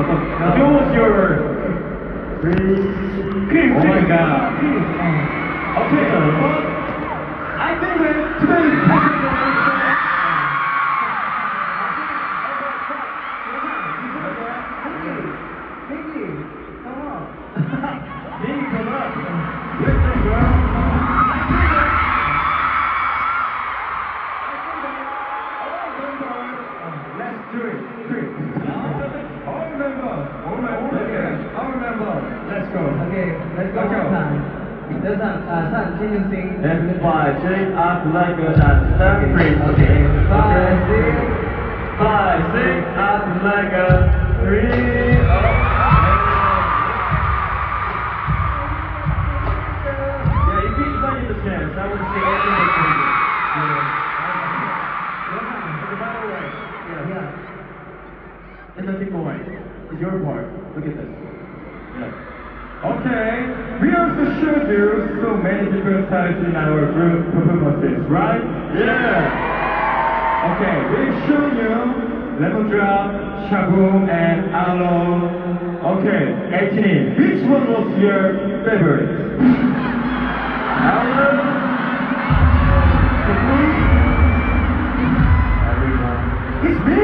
Who was your Cream? Oh my god. Okay, well, I think that today's Mickey, come on. Mickey, come up. Listen, girl. Let's do it. Quick. All members. All members. Let's go. Okay, let's go one time. Son, can you sing? And 5, 6, up like a dance. 3. Okay, 5, 6. 5, 6, up like a 3. Yeah, if you play the chance, I would say everything for you. By the way, Yeah. it's a keep going. It's your part. Look at this. Yeah. Okay, we also showed you so many different styles in our group performances, right? Yeah. Okay, we've shown you Lemon Drop, Shaboom, and Aloe. Okay, Anthony, which one was your favorite? Aloe? Shaboom? Everyone. It's me?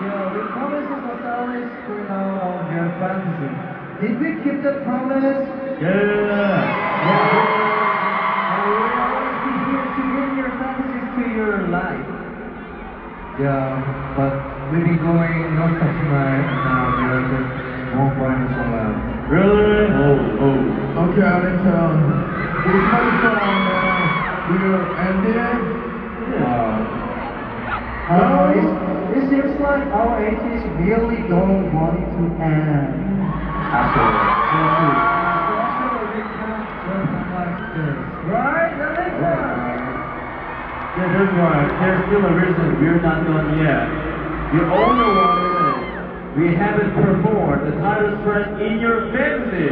Yeah, we promised Gonzalez to know of your fantasy. Did we keep the promise? Yeah. And we will always be here to bring your fantasies to your life. Yeah, but we've been going non-stop tonight, and now we are just won't find us allowed. Really? Oh. Okay, Alex, it's my song, we are ending. It seems like our 80s really don't want it to end. Absolutely. Right? That makes sense. Yeah, there's one. There's still a reason we're not done yet. The only one is we haven't performed the title track in your fantasy.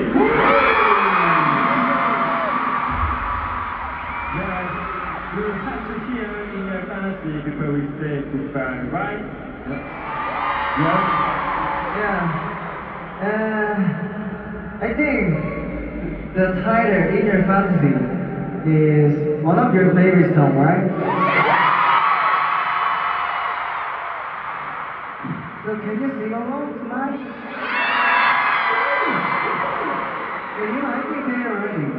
Yes, you have to hear in your fantasy before we say goodbye, right? Yes? Yeah. I think the title in your fantasy is one of your favorite songs, right? So can you sing along tonight? Yeah, I think they're ready.